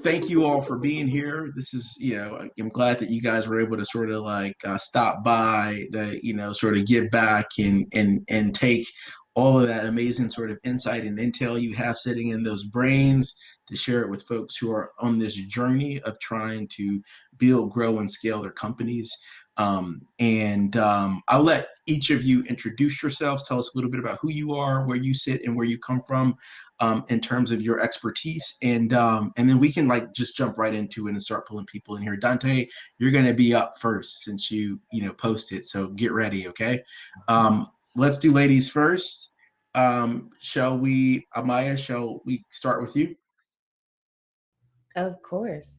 thank you all for being here. This is, I'm glad that you guys were able to sort of like stop by, sort of give back and take all of that amazing sort of insight and intel you have sitting in those brains to share it with folks who are on this journey of trying to build, grow, and scale their companies. I'll let each of you introduce yourselves, tell us a little bit about who you are, where you sit, and where you come from in terms of your expertise, and then we can like just jump right into it and start pulling people in here. Dante, you're going to be up first since you posted, so get ready, okay? Let's do ladies first. Shall we, Amaya? Shall we start with you? Of course.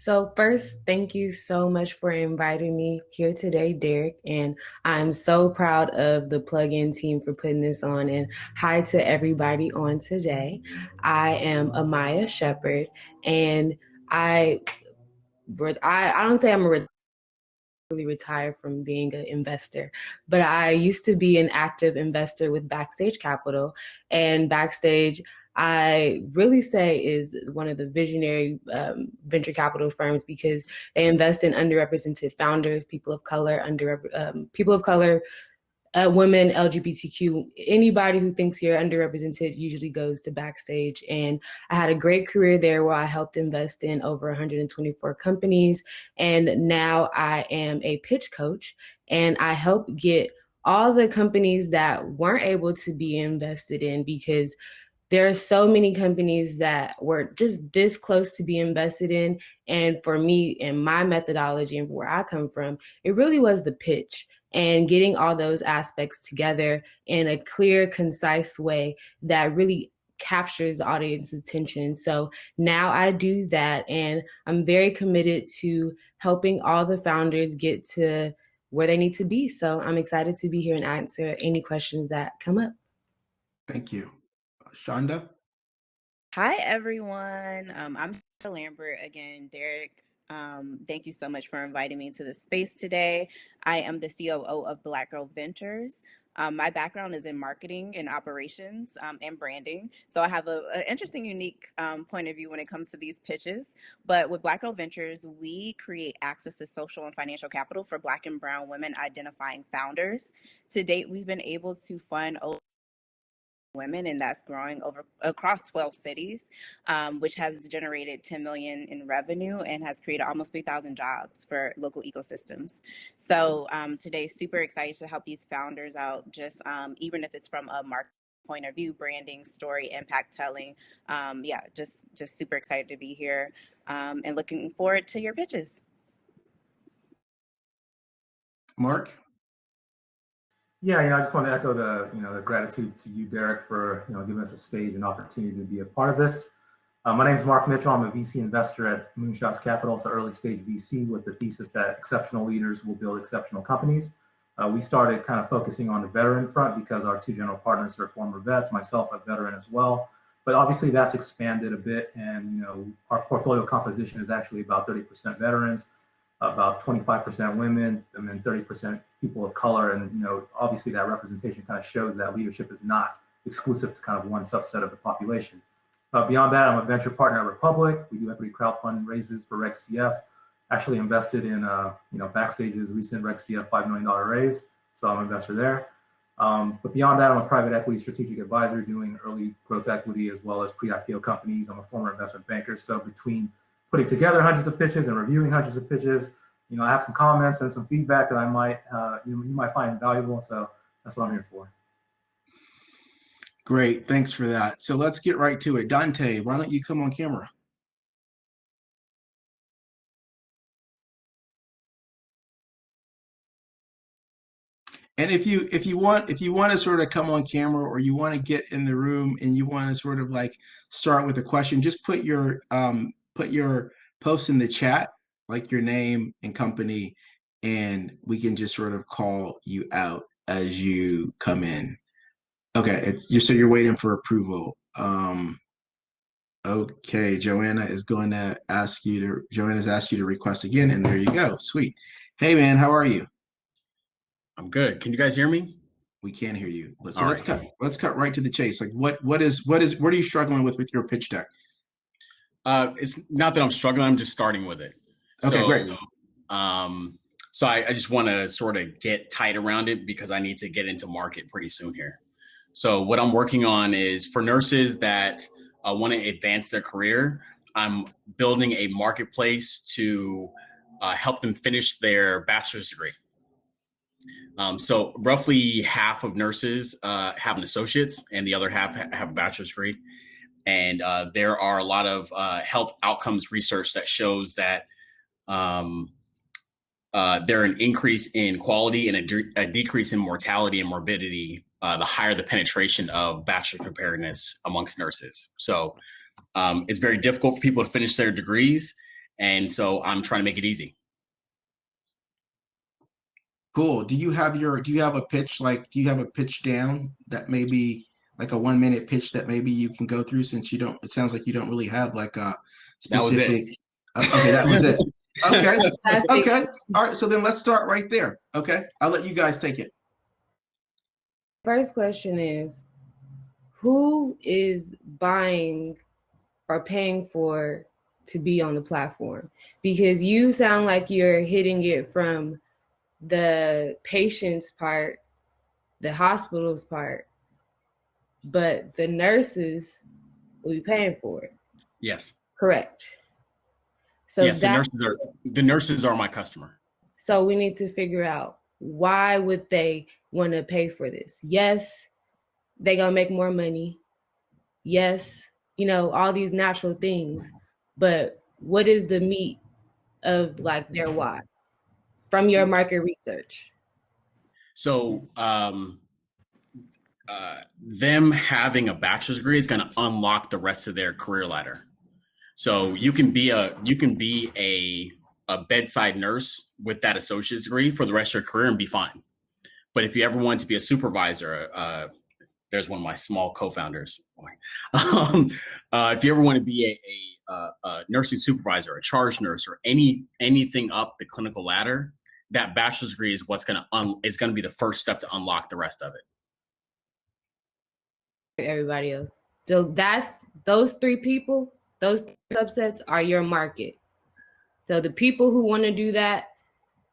So first, thank you so much for inviting me here today, Derek. And I'm so proud of the plug-in team for putting this on. And hi to everybody on today. I am Amaya Shepherd, and I don't say I'm a really retired from being an investor, but I used to be an active investor with Backstage Capital, and Backstage, I really say, is one of the visionary venture capital firms because they invest in underrepresented founders, people of color, women, LGBTQ, anybody who thinks you're underrepresented usually goes to Backstage. And I had a great career there where I helped invest in over 124 companies. And now I am a pitch coach, and I help get all the companies that weren't able to be invested in, because there are so many companies that were just this close to be invested in. And for me and my methodology and where I come from, it really was the pitch and getting all those aspects together in a clear, concise way that really captures the audience's attention. So now I do that, and I'm very committed to helping all the founders get to where they need to be. So I'm excited to be here and answer any questions that come up. Thank you. Shonda? Hi, everyone. I'm Lambert again. Derek, thank you so much for inviting me to the space today. I am the COO of Black Girl Ventures. My background is in marketing and operations and branding. So I have an interesting, unique point of view when it comes to these pitches. But with Black Girl Ventures, we create access to social and financial capital for Black and Brown women identifying founders. To date, we've been able to fund over women, and that's growing across 12 cities, which has generated 10 million in revenue and has created almost 3,000 jobs for local ecosystems. So today, super excited to help these founders out, just even if it's from a market point of view, branding, story, impact telling. Just super excited to be here and looking forward to your pitches. Mark? Yeah, I just want to echo the gratitude to you, Derek, for giving us a stage and opportunity to be a part of this. My name is Mark Mitchell. I'm a VC investor at Moonshots Capital. It's an early stage VC with the thesis that exceptional leaders will build exceptional companies. We started kind of focusing on the veteran front because our two general partners are former vets, myself a veteran as well. But obviously that's expanded a bit, and our portfolio composition is actually about 30% veterans, about 25% women, and then 30% people of color. And obviously that representation kind of shows that leadership is not exclusive to kind of one subset of the population. Beyond that, I'm a venture partner at Republic. We do equity crowdfund raises for Reg CF. Actually invested in Backstage's recent Reg CF $5 million raise, so I'm an investor there. But beyond that, I'm a private equity strategic advisor doing early growth equity as well as pre-IPO companies. I'm a former investment banker, so between putting together hundreds of pitches and reviewing hundreds of pitches, I have some comments and some feedback that I might you might find valuable. So that's what I'm here for. Great, thanks for that. So let's get right to it. Dante, why don't you come on camera? And if you want to sort of come on camera, or you want to get in the room and you want to sort of like start with a question, just put your post in the chat, like your name and company, and we can just sort of call you out as you come in. Okay, so you're waiting for approval. Okay, Joanna's asked you to request again, and there you go. Sweet. Hey man, how are you? I'm good. Can you guys hear me? We can hear you. So let's cut right to the chase. Like what are you struggling with your pitch deck? It's not that I'm struggling. I'm just starting with it. Okay, great. So I just want to sort of get tight around it because I need to get into market pretty soon here. So what I'm working on is for nurses that want to advance their career, I'm building a marketplace to help them finish their bachelor's degree. So roughly half of nurses have an associate's and the other half have a bachelor's degree. And there are a lot of health outcomes research that shows that there are an increase in quality and a decrease in mortality and morbidity the higher the penetration of bachelor preparedness amongst nurses. So it's very difficult for people to finish their degrees. And so I'm trying to make it easy. Cool. Do you have a pitch, do you have a pitch down that maybe like a 1-minute pitch that maybe you can go through, since it sounds like you don't really have like a specific. Okay, that was it. Okay. Okay. All right. So then let's start right there. Okay. I'll let you guys take it. First question is, who is buying or paying for to be on the platform? Because you sound like you're hitting it from the patient's part, the hospital's part, but the nurses will be paying for it. Yes. Correct. So yes, the nurses are my customer. So we need to figure out, why would they want to pay for this? Yes, they gonna make more money. Yes, all these natural things, but what is the meat of like their why from your market research? So them having a bachelor's degree is going to unlock the rest of their career ladder. So you can be a bedside nurse with that associate's degree for the rest of your career and be fine. But if you ever want to be a supervisor, there's one of my small co-founders. If you ever want to be a nursing supervisor, a charge nurse, or anything up the clinical ladder, that bachelor's degree is what's going to be the first step to unlock the rest of it. Everybody else. So those three people, those subsets are your market. So the people who want to do that,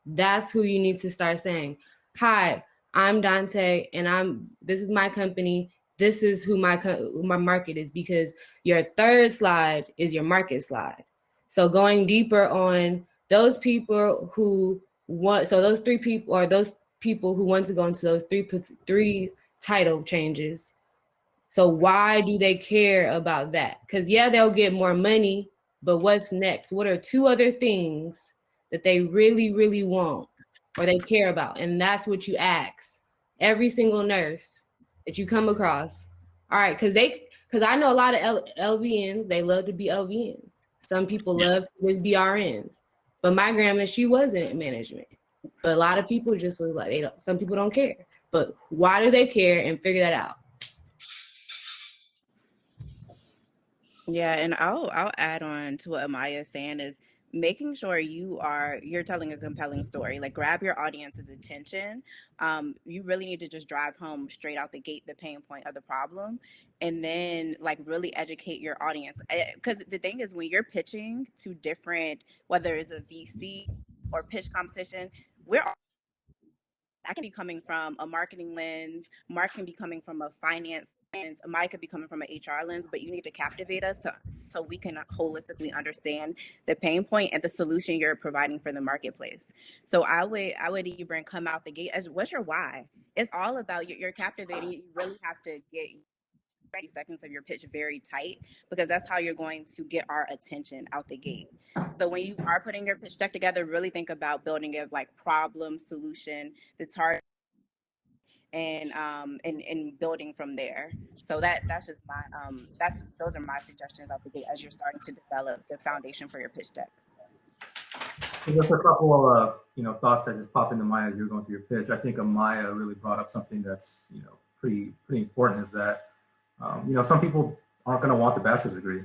that's who you need to start saying, hi, I'm Dante, and this is my company. This is who my market is, because your third slide is your market slide. So going deeper on those people who want, so those three people, or those people who want to go into those three title changes. So why do they care about that? Because yeah, they'll get more money, but what's next? What are two other things that they really, really want or they care about? And that's what you ask every single nurse that you come across. All right, because I know a lot of LVNs, they love to be LVNs. Some people love to be RNs. But my grandma, she wasn't in management. But a lot of people just was like, some people don't care. But why do they care? And figure that out. Yeah, and I'll add on to what Amaya is saying is making sure you're telling a compelling story. Like, grab your audience's attention. You really need to just drive home straight out the gate the pain point of the problem, and then like really educate your audience. Because the thing is, when you're pitching to different, whether it's a VC or pitch competition, that can be coming from a marketing lens, Mark can be coming from a finance lens, Mike could be coming from an HR lens, but you need to captivate us so we can holistically understand the pain point and the solution you're providing for the marketplace. So I would even come out the gate as, what's your why? It's all about you're captivating. You really have to get 30 seconds of your pitch very tight, because that's how you're going to get our attention out the gate. So when you are putting your pitch deck together, really think about building it like problem, solution, the target, and building from there. So that's just my those are my suggestions out the gate as you're starting to develop the foundation for your pitch deck. Just a couple of thoughts that just pop into mind as you're going through your pitch. I think Amaya really brought up something that's pretty important, is that some people aren't going to want the bachelor's degree.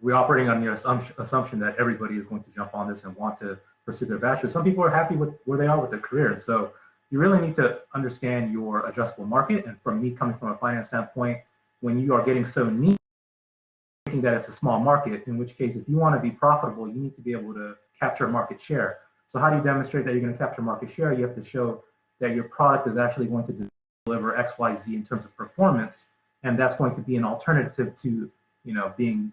We're operating on the assumption that everybody is going to jump on this and want to pursue their bachelor's. Some people are happy with where they are with their career. So you really need to understand your addressable market. And from me coming from a finance standpoint, when you are getting so niche, making that it's a small market, in which case, if you want to be profitable, you need to be able to capture market share. So how do you demonstrate that you're going to capture market share? You have to show that your product is actually going to deliver X, Y, Z in terms of performance, and that's going to be an alternative to, being,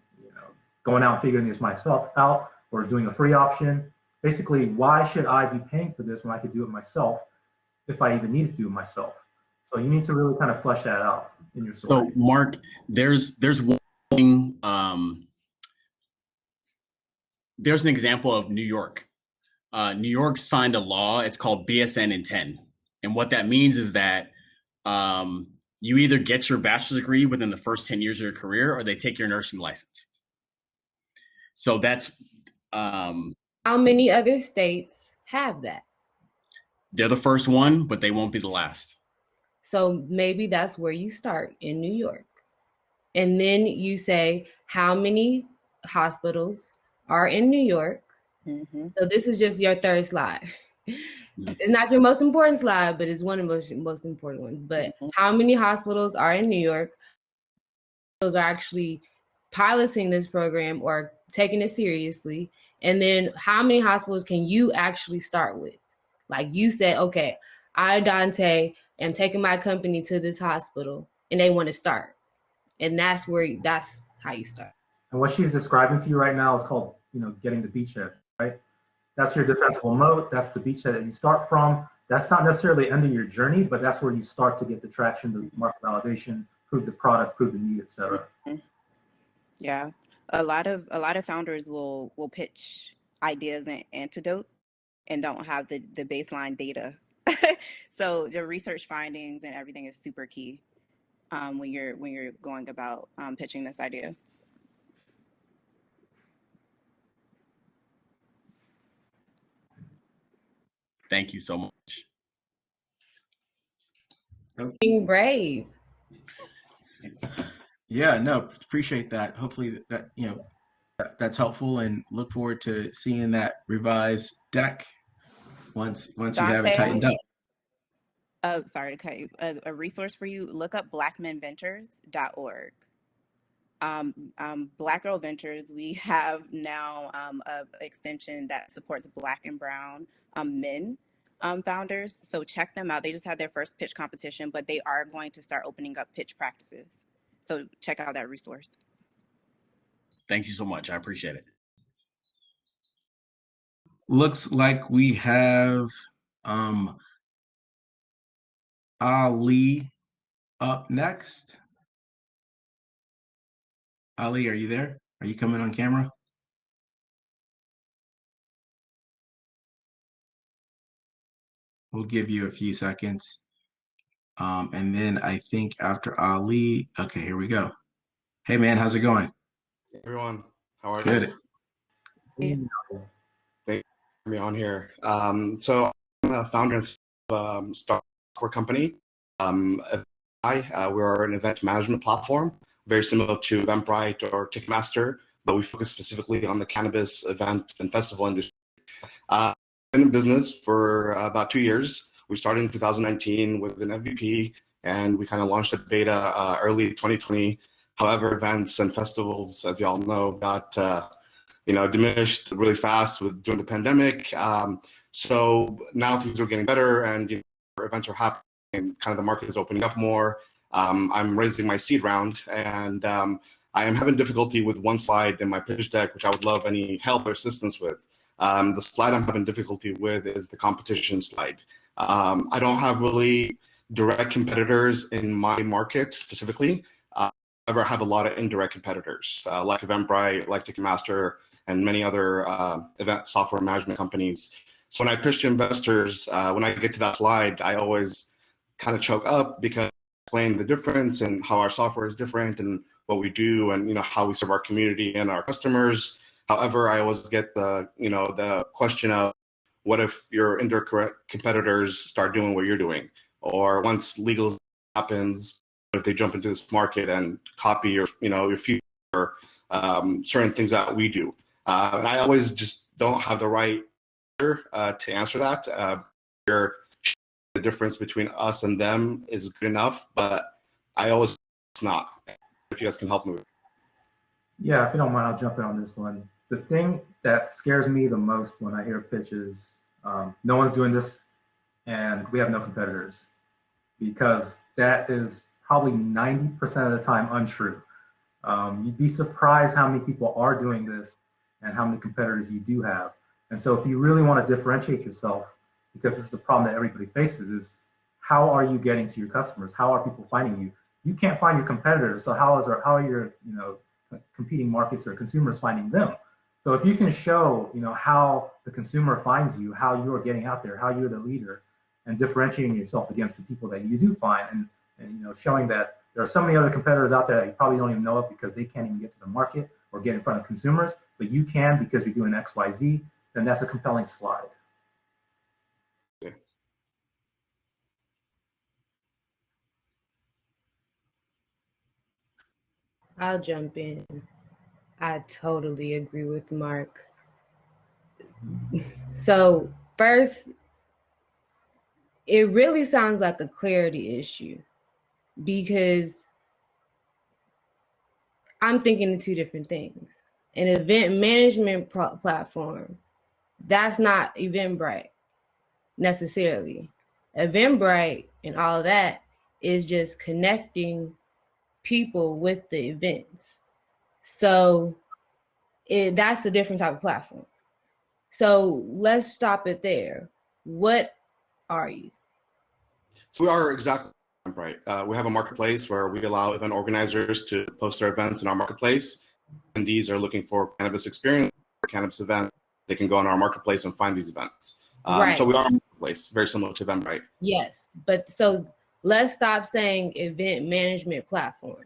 going out and figuring this myself out or doing a free option. Basically, why should I be paying for this when I could do it myself if I even need to do it myself? So you need to really kind of flesh that out in your story. So Mark, there's one thing, there's an example of New York. New York signed a law. It's called BSN in 10. And what that means is that you either get your bachelor's degree within the first 10 years of your career, or they take your nursing license. So that's how many other states have that? They're the first one, but they won't be the last. So maybe that's where you start, in New York. And then you say, how many hospitals are in New York? Mm-hmm. So this is just your third slide. It's not your most important slide, but it's one of the most important ones. But how many hospitals are in New York? Those are actually piloting this program or taking it seriously. And then how many hospitals can you actually start with? Like you said, okay, I, Dante, am taking my company to this hospital and they want to start. And that's how you start. And what she's describing to you right now is called, getting the beachhead, right? That's your defensible moat. That's the beachhead that you start from. That's not necessarily end of your journey, but that's where you start to get the traction, the market validation, prove the product, prove the need, et cetera. Yeah, a lot of founders will pitch ideas and antidote and don't have the baseline data. So the research findings and everything is super key when you're going about pitching this idea. Thank you so much. Being brave. Yeah, no, appreciate that. Hopefully that, that's helpful, and look forward to seeing that revised deck once Dante, you have it tightened up. Sorry to cut you. A resource for you, look up blackmenventures.org. Black Girl Ventures, we have now an extension that supports Black and Brown men founders. So check them out. They just had their first pitch competition, but they are going to start opening up pitch practices. So check out that resource. Thank you so much. I appreciate it. Looks like we have Ali up next. Ali, are you there? Are you coming on camera? We'll give you a few seconds. And then I think after Ali, okay, here we go. Hey man, how's it going? Hey everyone, how are you? Good. Thank you for me on here. So I'm a founder of a software company. We're an event management platform, very similar to Eventbrite or Ticketmaster, but we focus specifically on the cannabis event and festival industry. Been in business for about 2 years. We started in 2019 with an MVP, and we kind of launched a beta early 2020. However, events and festivals, as you all know, got diminished really fast during the pandemic. So now things are getting better, and events are happening, and kind of the market is opening up more. I'm raising my seed round, and I am having difficulty with one slide in my pitch deck, which I would love any help or assistance with. The slide I'm having difficulty with is the competition slide. I don't have really direct competitors in my market specifically. However, I have a lot of indirect competitors like Eventbrite, like Ticketmaster, and many other event software management companies. So when I pitch to investors, when I get to that slide, I always kind of choke up because I explain the difference and how our software is different and what we do and how we serve our community and our customers. However, I always get the question of, what if your indirect competitors start doing what you're doing? Or once legal happens, if they jump into this market and copy your future certain things that we do. And I always just don't have the right to answer that. The difference between us and them is good enough, but I always it's not. If you guys can help me with it. Yeah, if you don't mind, I'll jump in on this one. The thing that scares me the most when I hear pitches, no one's doing this and we have no competitors, because that is probably 90% of the time untrue. You'd be surprised how many people are doing this and how many competitors you do have. And so if you really want to differentiate yourself, because this is the problem that everybody faces, is how are you getting to your customers? How are people finding you? You can't find your competitors, so how are your competing markets or consumers finding them? So if you can show how the consumer finds you, how you're getting out there, how you're the leader, and differentiating yourself against the people that you do find, and showing that there are so many other competitors out there that you probably don't even know of because they can't even get to the market or get in front of consumers, but you can because you're doing X, Y, Z, then that's a compelling slide. I'll jump in. I totally agree with Mark. So first, it really sounds like a clarity issue, because I'm thinking of two different things. An event management platform, that's not Eventbrite necessarily. Eventbrite and all of that is just connecting people with the events. So that's a different type of platform. So let's stop it there. What are you? So we are exactly right. We have a marketplace where we allow event organizers to post their events in our marketplace. And these are looking for cannabis experience, cannabis event. They can go on our marketplace and find these events. Right. So we are a marketplace, very similar to Eventbrite. Yes, but so let's stop saying event management platform,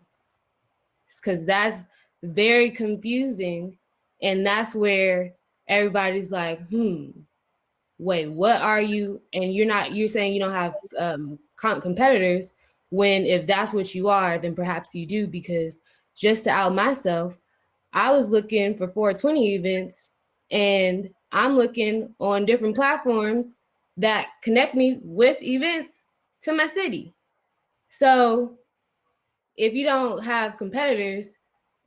because that's very confusing, and that's where everybody's like, wait, what are you? And you're saying you don't have competitors, when if that's what you are, then perhaps you do. Because just to out myself, I was looking for 420 events, and I'm looking on different platforms that connect me with events to my city. So if you don't have competitors,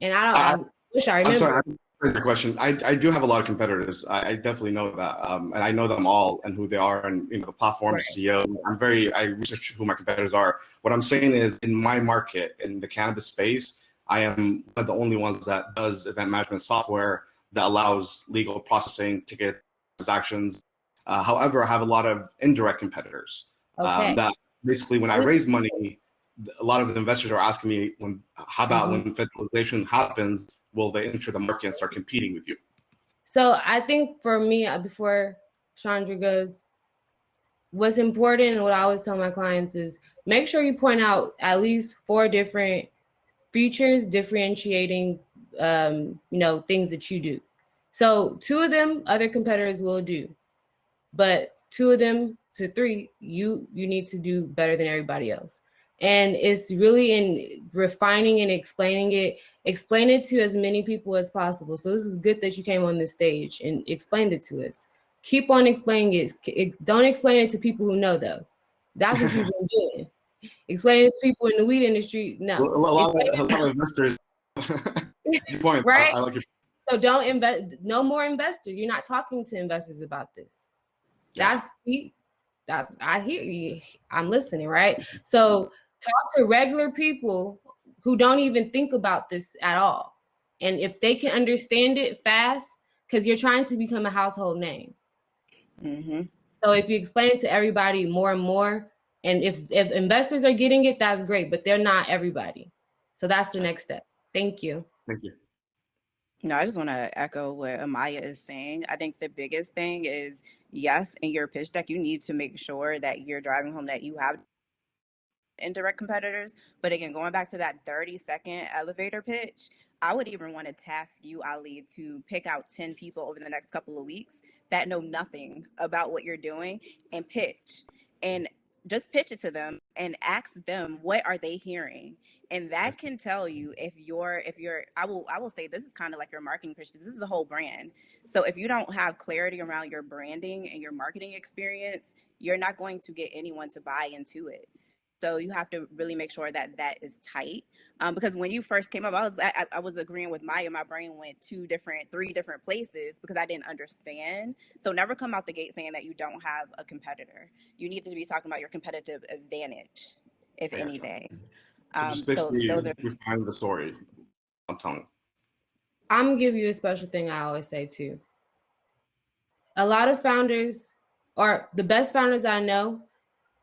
and I wish I remember. I'm sorry, I the question. I do have a lot of competitors. I definitely know that, and I know them all and who they are, and the platforms, right. CEO. I research who my competitors are. What I'm saying is, in my market, in the cannabis space, I am one of the only ones that does event management software that allows legal processing, ticket transactions. However, I have a lot of indirect competitors. Okay. That basically, when I raise money, a lot of the investors are asking me, how about when federalization happens, will they enter the market and start competing with you? So I think for me, before Chandra goes, what's important and what I always tell my clients is make sure you point out at least 4 different features differentiating, things that you do. So 2 of them other competitors will do, but 2 of them to 3, you need to do better than everybody else. And it's really in refining and explaining it. Explain it to as many people as possible. So this is good that you came on this stage and explained it to us. Keep on explaining it. Don't explain it to people who know, though. That's what you've been doing. Explain it to people in the weed industry. No. Well, a lot of investors. Good point. Right? I like your... So don't invest. No more investors. You're not talking to investors about this. Yeah. That's I hear you. I'm listening, right? So talk to regular people who don't even think about this at all. And if they can understand it fast, because you're trying to become a household name. So if you explain it to everybody more and more, and if investors are getting it, that's great, but they're not everybody. So that's the next step. Thank you. Thank you. No, I just want to echo what Amaya is saying. I think the biggest thing is, yes, in your pitch deck, you need to make sure that you're driving home that you have indirect competitors. But again, going back to that 30-second elevator pitch, I would even want to task you, Ali, to pick out 10 people over the next couple of weeks that know nothing about what you're doing and pitch. And just pitch it to them and ask them, what are they hearing? And that can tell you if you're I will say this is kind of like your marketing pitch. This is a whole brand. So if you don't have clarity around your branding and your marketing experience, you're not going to get anyone to buy into it. So you have to really make sure that that is tight. Because when you first came up, I was agreeing with Maya. My brain went three different places because I didn't understand. So never come out the gate saying that you don't have a competitor. You need to be talking about your competitive advantage, if anything. So just So basically those are. refine the story. I'm telling you. I'm gonna give you a special thing I always say too. A lot of founders, or the best founders I know,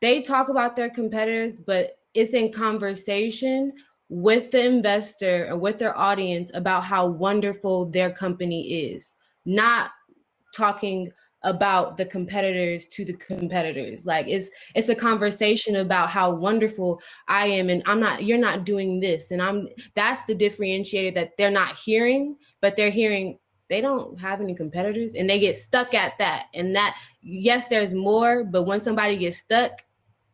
they talk about their competitors, but it's in conversation with the investor or with their audience about how wonderful their company is, not talking about the competitors to the competitors. Like it's a conversation about how wonderful I am, and you're not doing this, and that's the differentiator that they're not hearing, but they're hearing they don't have any competitors, and they get stuck at that. And that, yes, there's more, but when somebody gets stuck,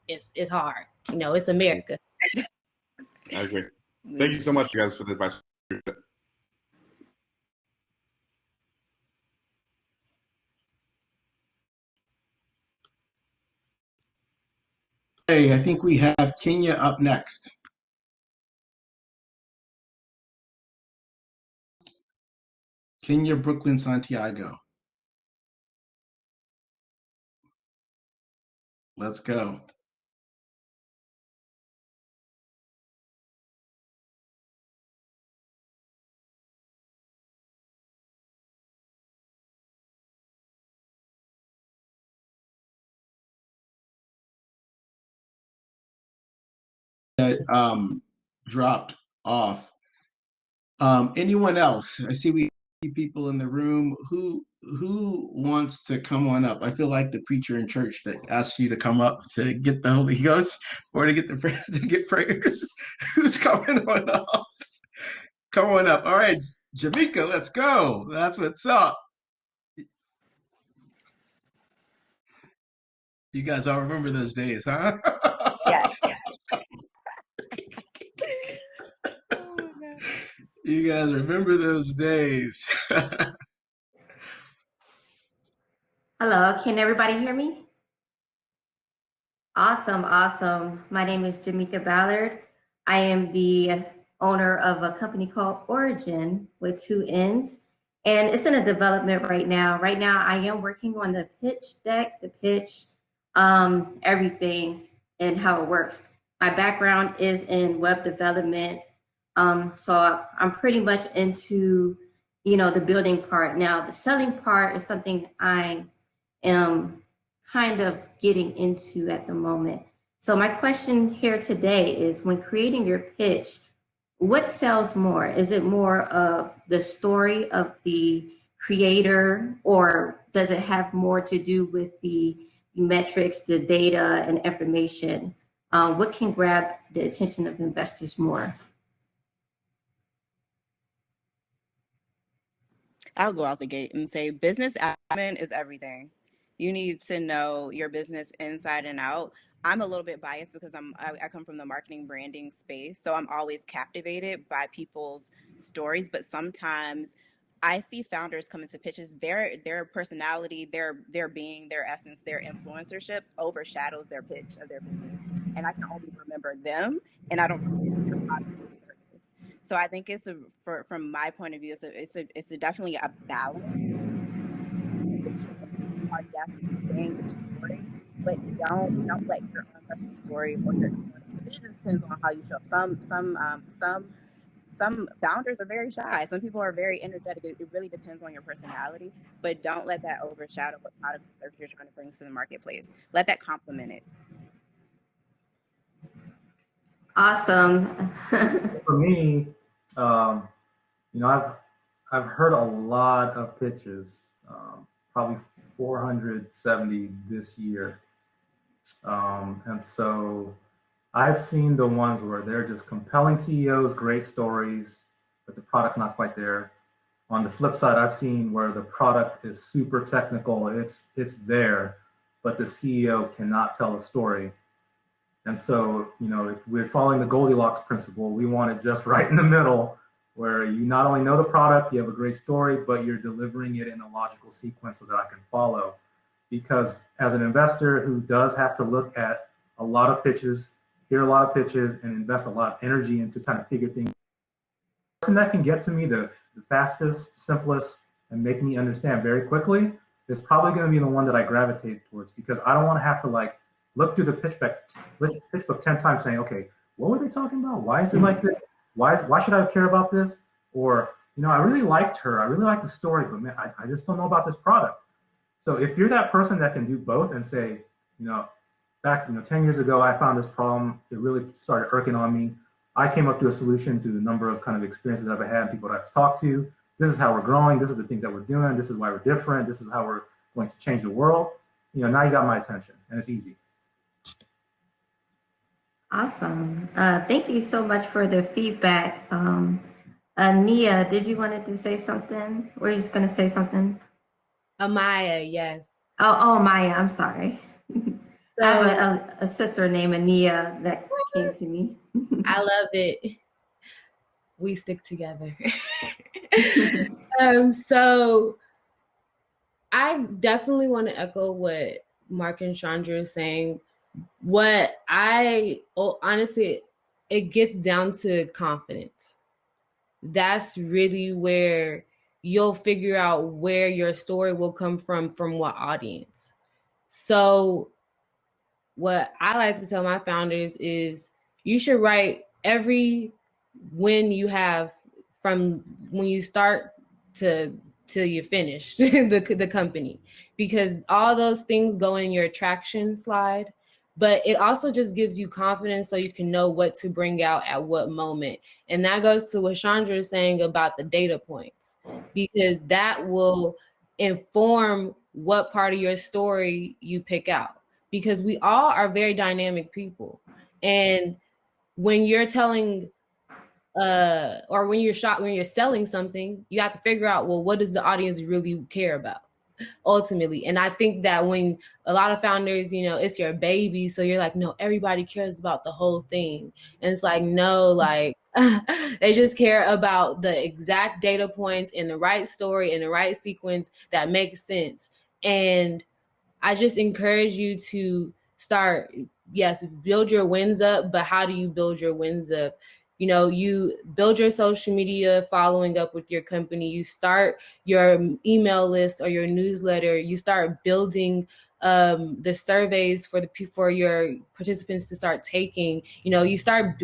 it's hard. It's America. I agree. Thank you so much, you guys, for the advice. Hey, I think we have Kenya up next. Kenya, Brooklyn, Santiago. Let's go. Dropped off. Anyone else? I see we have people in the room. Who wants to come on up? I feel like the preacher in church that asks you to come up to get the Holy Ghost or to get to get prayers. Who's coming on up? Come on up. All right, Jamika, let's go. That's what's up. You guys all remember those days, huh? Yeah. You guys remember those days. Hello, can everybody hear me? Awesome, awesome. My name is Jamika Ballard. I am the owner of a company called Origin with 2 N's, and it's in a development right now. Right now, I am working on the pitch deck, the pitch, everything and how it works. My background is in web development, so I'm pretty much into, the building part. Now, the selling part is something I am kind of getting into at the moment. So my question here today is, when creating your pitch, what sells more? Is it more of the story of the creator, or does it have more to do with the metrics, the data and information? What can grab the attention of investors more? I'll go out the gate and say business admin is everything. You need to know your business inside and out. I'm a little bit biased because I come from the marketing branding space, so I'm always captivated by people's stories. But sometimes I see founders come into pitches, their personality, their being, their essence, their influencership overshadows their pitch of their business, and I can only remember them, and I don't remember their product or service. So I think from my point of view, it's definitely a balance to make sure that you are, yes, saying your story, but don't let your own personal story or your influence. It just depends on how you show up. Some founders are very shy. Some people are very energetic. It really depends on your personality, but don't let that overshadow what product or service you're trying to bring to the marketplace. Let that complement it. Awesome. For me, I've heard a lot of pitches, probably 470 this year. And so I've seen the ones where they're just compelling CEOs, great stories, but the product's not quite there. On the flip side, I've seen where the product is super technical, it's there, but the CEO cannot tell a story. And so, if we're following the Goldilocks principle, we want it just right in the middle, where you not only know the product, you have a great story, but you're delivering it in a logical sequence so that I can follow. Because as an investor who does have to look at a lot of pitches, hear a lot of pitches, and invest a lot of energy into kind of figure things. The person that can get to me the fastest, simplest, and make me understand very quickly is probably going to be the one that I gravitate towards, because I don't want to have to like look through the pitch book 10 times saying, okay, what were they talking about? Why is it like this? Why should I care about this? Or, you know, I really liked her. I really liked the story, but man, I just don't know about this product. So if you're that person that can do both and say, you know, back, 10 years ago, I found this problem. It really started irking on me. I came up to a solution through the number of kind of experiences I've had, people that I've talked to. This is how we're growing. This is the things that we're doing. This is why we're different. This is how we're going to change the world. You know, now you got my attention, and it's easy. Awesome. Thank you so much for the feedback. Nia, did you want to say something? Were you just going to say something? Amaya, yes. Oh, Maya, I'm sorry. So, I have a sister named Ania that came to me. I love it. We stick together. So I definitely want to echo what Mark and Chandra is saying. Honestly, it gets down to confidence. That's really where you'll figure out where your story will come from what audience. So what I like to tell my founders is you should write every win you have from when you start to till you finish the company, because all those things go in your attraction slide, but it also just gives you confidence so you can know what to bring out at what moment. And that goes to what Chandra is saying about the data points, because that will inform what part of your story you pick out, because we all are very dynamic people. And when you're telling or when you're selling something, you have to figure out, well, what does the audience really care about ultimately? And I think that when a lot of founders, it's your baby, so you're like, no, everybody cares about the whole thing. And it's like, no, like they just care about the exact data points in the right story in the right sequence that makes sense. And I just encourage you to start, yes, build your wins up, but how do you build your wins up? You build your social media following up with your company. You start your email list or your newsletter. You start building the surveys for your participants to start taking. You start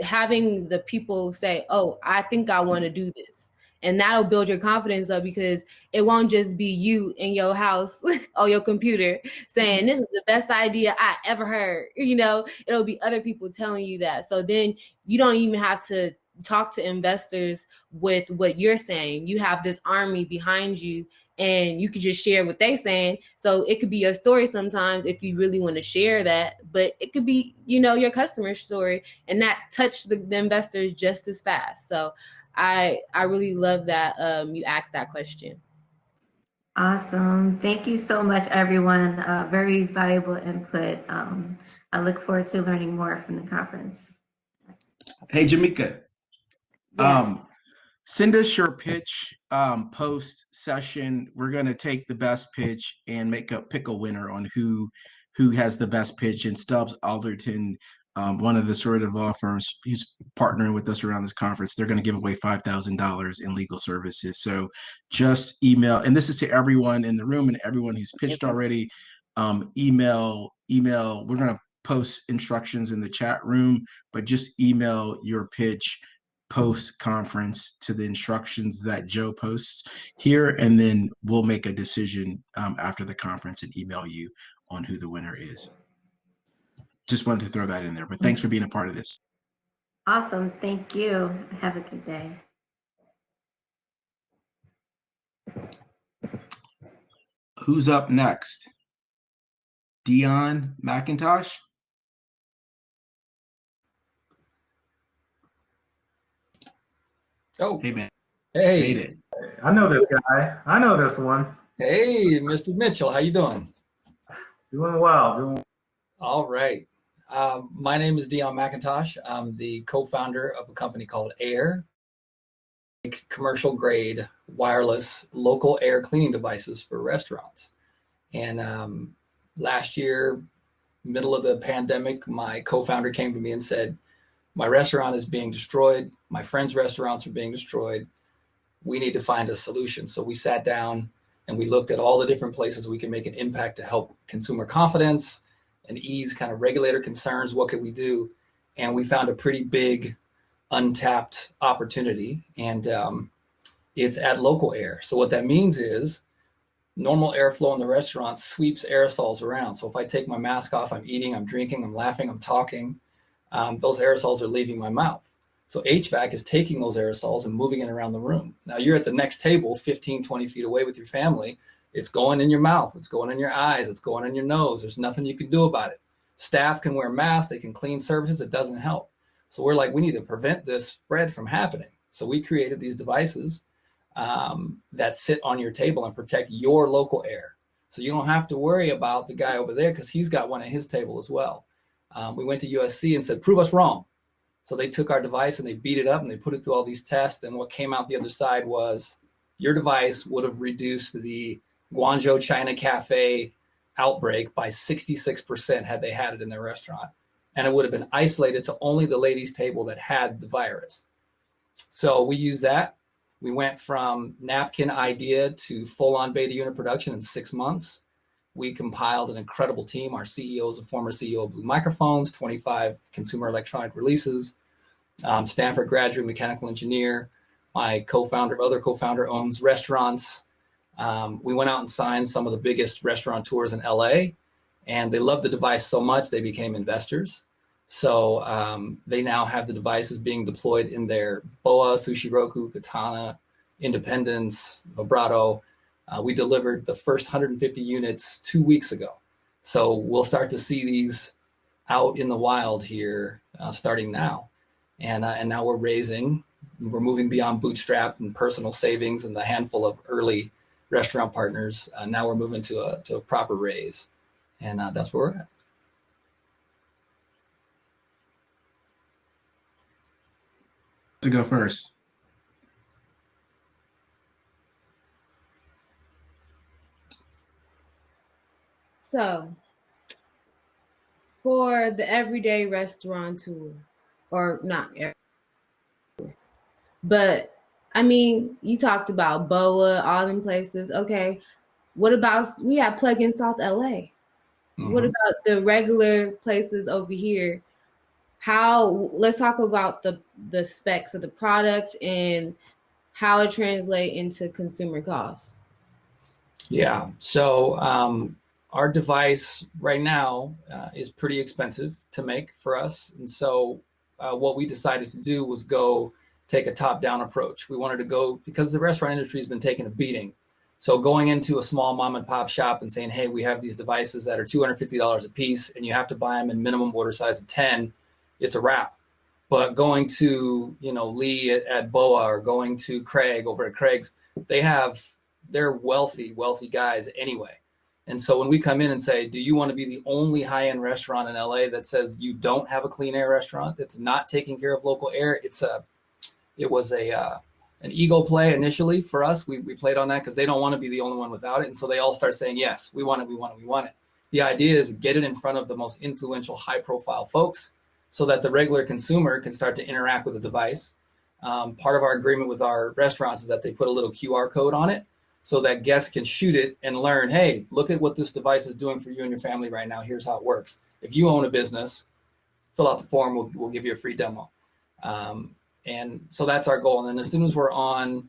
having the people say, oh, I think I want to do this. And that'll build your confidence up, because it won't just be you in your house or your computer saying, this is the best idea I ever heard. It'll be other people telling you that. So then you don't even have to talk to investors with what you're saying. You have this army behind you, and you could just share what they're saying. So it could be your story sometimes if you really want to share that, but it could be, your customer story, and that touched the investors just as fast. So I really love that you asked that question. Awesome. Thank you so much, everyone. Very valuable input. I look forward to learning more from the conference. Hey, Jamika. Yes. Send us your pitch post session. We're going to take the best pitch and pick a winner on who has the best pitch. And Stubbs Alderton, one of the sort of law firms who's partnering with us around this conference, they're going to give away $5,000 in legal services. So just email, and this is to everyone in the room and everyone who's pitched already. Email. We're going to post instructions in the chat room, but just email your pitch post-conference to the instructions that Joe posts here, and then we'll make a decision after the conference and email you on who the winner is. Just wanted to throw that in there, but thanks for being a part of this. Awesome. Thank you. Have a good day. Who's up next? Dion McIntosh? Oh, hey man. Hey. Made it. I know this guy. I know this one. Hey, Mr. Mitchell, how you doing? Doing well. All right. My name is Dion McIntosh. I'm the co-founder of a company called Air, commercial grade wireless local air cleaning devices for restaurants. And last year, middle of the pandemic, my co-founder came to me and said, my restaurant is being destroyed. My friends' restaurants are being destroyed. We need to find a solution. So we sat down and we looked at all the different places we can make an impact to help consumer confidence and ease kind of regulator concerns. What could we do? And we found a pretty big untapped opportunity, and it's at local air. So what that means is normal airflow in the restaurant sweeps aerosols around. So if I take my mask off, I'm eating, I'm drinking, I'm laughing, I'm talking, those aerosols are leaving my mouth. So HVAC is taking those aerosols and moving it around the room. Now you're at the next table, 15, 20 feet away with your family. It's going in your mouth. It's going in your eyes. It's going in your nose. There's nothing you can do about it. Staff can wear masks. They can clean surfaces. It doesn't help. So we're like, we need to prevent this spread from happening. So we created these devices that sit on your table and protect your local air. So you don't have to worry about the guy over there because he's got one at his table as well. We went to USC and said, prove us wrong. So they took our device and they beat it up and they put it through all these tests. And what came out the other side was your device would have reduced the Guangzhou China Cafe outbreak by 66% had they had it in their restaurant. And it would have been isolated to only the ladies' table that had the virus. So we used that. We went from napkin idea to full-on beta unit production in 6 months. We compiled an incredible team. Our CEO is a former CEO of Blue Microphones, 25 consumer electronic releases, Stanford graduate, mechanical engineer. My other co-founder owns restaurants. We went out and signed some of the biggest restaurateurs in LA, and they loved the device so much they became investors. So they now have the devices being deployed in their Boa, Sushi Roku, Katana, Independence, Vibrato. We delivered the first 150 units 2 weeks ago. So we'll start to see these out in the wild here starting now. And now we're moving beyond bootstrap and personal savings and the handful of early restaurant partners. Now we're moving to a proper raise. And that's where we're at. To go first. So, for the everyday restaurateur, or not every, but I mean, you talked about Boa, all them places. Okay, what about, we have Plug-in South LA? Mm-hmm. What about the regular places over here? Let's talk about the specs of the product and how it translates into consumer costs. Yeah, so our device right now is pretty expensive to make for us. And so what we decided to do was go take a top-down approach. We wanted to go, because the restaurant industry has been taking a beating. So going into a small mom and pop shop and saying, hey, we have these devices that are $250 a piece and you have to buy them in minimum order size of 10, it's a wrap. But going to, Lee at Boa, or going to Craig over at Craig's, they're wealthy guys anyway. And so when we come in and say, do you want to be the only high-end restaurant in LA that says you don't have a clean air restaurant that's not taking care of local air? It was an ego play initially for us. We played on that because they don't want to be the only one without it. And so they all start saying, yes, we want it. The idea is get it in front of the most influential, high-profile folks so that the regular consumer can start to interact with the device. Part of our agreement with our restaurants is that they put a little QR code on it so that guests can shoot it and learn, hey, look at what this device is doing for you and your family right now. Here's how it works. If you own a business, fill out the form. We'll give you a free demo. And so that's our goal. And then as soon as we're on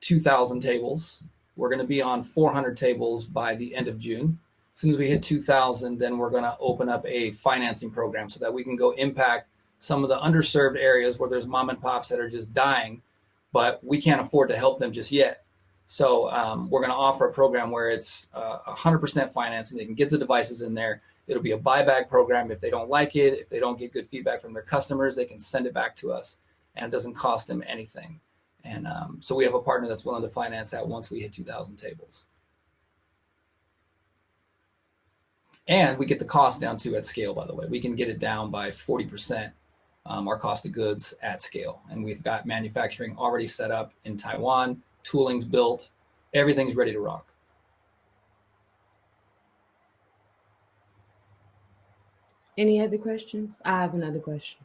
2,000 tables, we're going to be on 400 tables by the end of June. As soon as we hit 2,000, then we're going to open up a financing program so that we can go impact some of the underserved areas where there's mom and pops that are just dying, but we can't afford to help them just yet. So we're going to offer a program where it's 100% financing. They can get the devices in there. It'll be a buyback program. If they don't like it, if they don't get good feedback from their customers, they can send it back to us, and it doesn't cost them anything. And so we have a partner that's willing to finance that once we hit 2,000 tables. And we get the cost down too at scale, by the way. We can get it down by 40%, our cost of goods at scale. And we've got manufacturing already set up in Taiwan, tooling's built, everything's ready to rock. Any other questions? I have another question.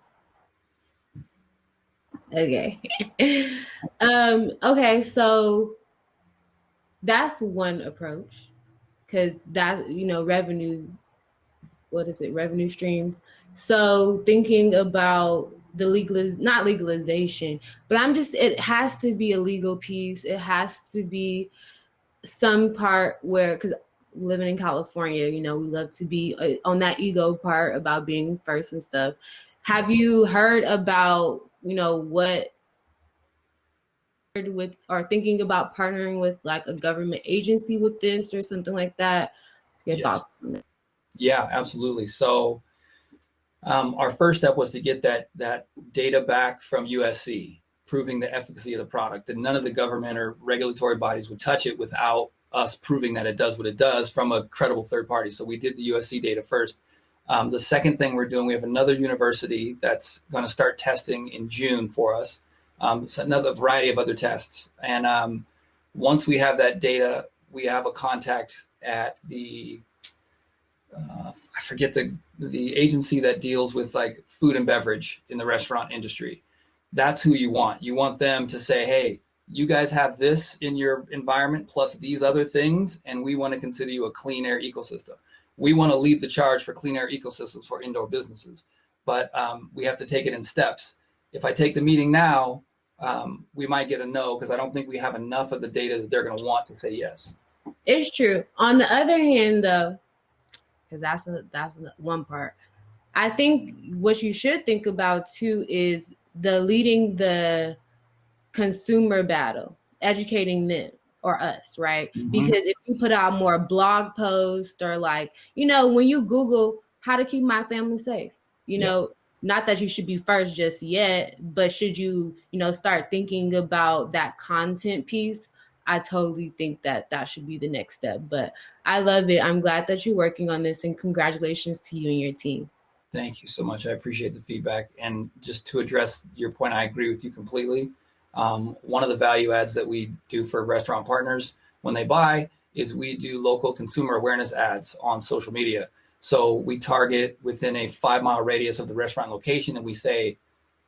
Okay. Okay, so that's one approach, because that, revenue, what is it, revenue streams. So thinking about the not legalization, but it has to be a legal piece. It has to be some part where, because living in California, we love to be on that ego part about being first and stuff. Have you heard about, what with, or thinking about partnering with like a government agency with this or something like that? Your thoughts on it? Yeah, absolutely. So our first step was to get that data back from USC, proving the efficacy of the product. And none of the government or regulatory bodies would touch it without us proving that it does what it does from a credible third party. So we did the USC data first. The second thing we're doing, we have another university that's going to start testing in June for us. It's another variety of other tests. And once we have that data, we have a contact at the I forget the agency that deals with like food and beverage in the restaurant industry. That's who you want. You want them to say, hey, you guys have this in your environment plus these other things, and we want to consider you a clean air ecosystem. We want to lead the charge for clean air ecosystems for indoor businesses, but we have to take it in steps. If I take the meeting now, we might get a no, because I don't think we have enough of the data that they're going to want to say yes. It's true. On the other hand, though, because that's one part, I think what you should think about too is leading the consumer battle, educating them or us, right? Mm-hmm. Because if you put out more blog posts or like, when you Google how to keep my family safe, not that you should be first just yet, but should you, start thinking about that content piece? I totally think that should be the next step. But I love it. I'm glad that you're working on this, and congratulations to you and your team. Thank you so much. I appreciate the feedback. And just to address your point, I agree with you completely. One of the value adds that we do for restaurant partners when they buy is we do local consumer awareness ads on social media. So we target within a 5-mile radius of the restaurant location, and we say,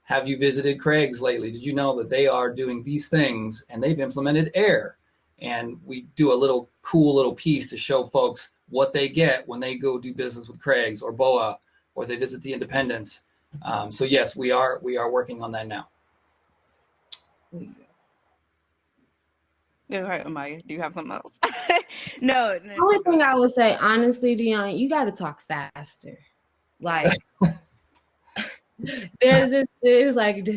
have you visited Craig's lately? Did you know that they are doing these things and they've implemented air? And we do a cool little piece to show folks what they get when they go do business with Craig's or BOA, or they visit the Independence. So yes, we are working on that now. All right, Amaya, do you have something else? No. The only thing I would say, honestly, Dion, you got to talk faster. Like, there's like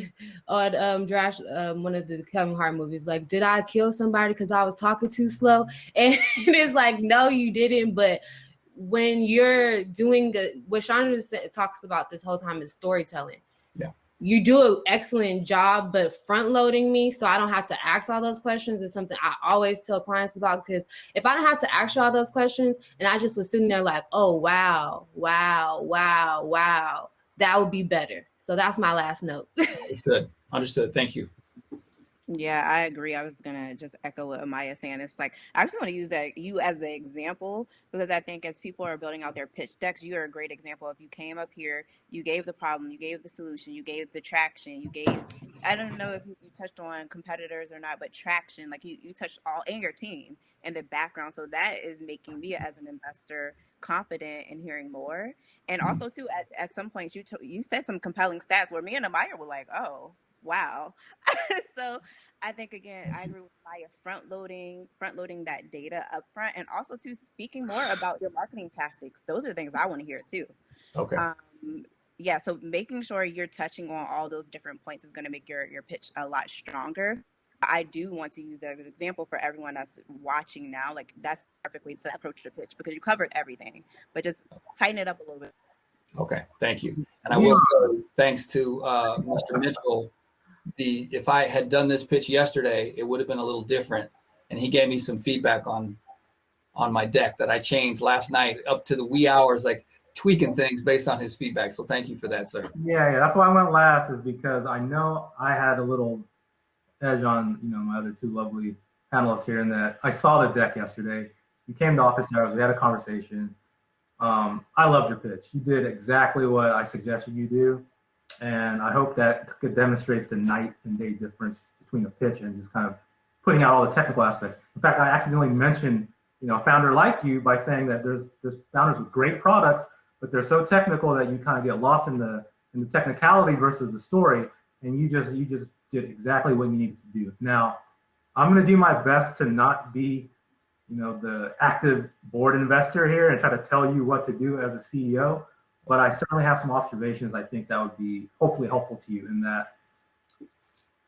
on one of the Kevin Hart movies, like, did I kill somebody because I was talking too slow? And it's like, no, you didn't. But when you're doing what Chandra talks about this whole time is storytelling. Yeah. You do an excellent job, but front loading me so I don't have to ask all those questions is something I always tell clients about, because if I don't have to ask you all those questions and I just was sitting there like, oh, wow, that would be better. So that's my last note. Understood. Thank you. Yeah, I agree. I was going to just echo what Amaya saying. It's like, I just want to use you as an example, because I think as people are building out their pitch decks, you are a great example. If you came up here, you gave the problem, you gave the solution, you gave the traction, I don't know if you touched on competitors or not, but traction, like you touched all in your team and the background. So that is making me as an investor confident in hearing more. And also too, at some points you said some compelling stats where me and Amaya were like, oh, wow. So I think, again, I agree with Maya, front loading that data up front, and also to speaking more about your marketing tactics. Those are things I want to hear too. Okay. Yeah. So making sure you're touching on all those different points is going to make your pitch a lot stronger. I do want to use that as an example for everyone that's watching now. Like, that's the perfect way to approach the pitch, because you covered everything, but just tighten it up a little bit. Okay. Thank you. And I will say thanks to Mr. Mitchell. If I had done this pitch yesterday, it would have been a little different. And he gave me some feedback on my deck that I changed last night up to the wee hours, like tweaking things based on his feedback. So thank you for that, sir. Yeah. That's why I went last, is because I know I had a little edge on, my other two lovely panelists here, in that I saw the deck yesterday. You came to office hours, we had a conversation. I loved your pitch. You did exactly what I suggested you do. And I hope that demonstrates the night and day difference between the pitch and just kind of putting out all the technical aspects. In fact, I accidentally mentioned, a founder like you by saying that there's founders with great products, but they're so technical that you kind of get lost in the technicality versus the story. And you just did exactly what you needed to do. Now, I'm going to do my best to not be, the active board investor here and try to tell you what to do as a CEO. But I certainly have some observations I think that would be hopefully helpful to you in that,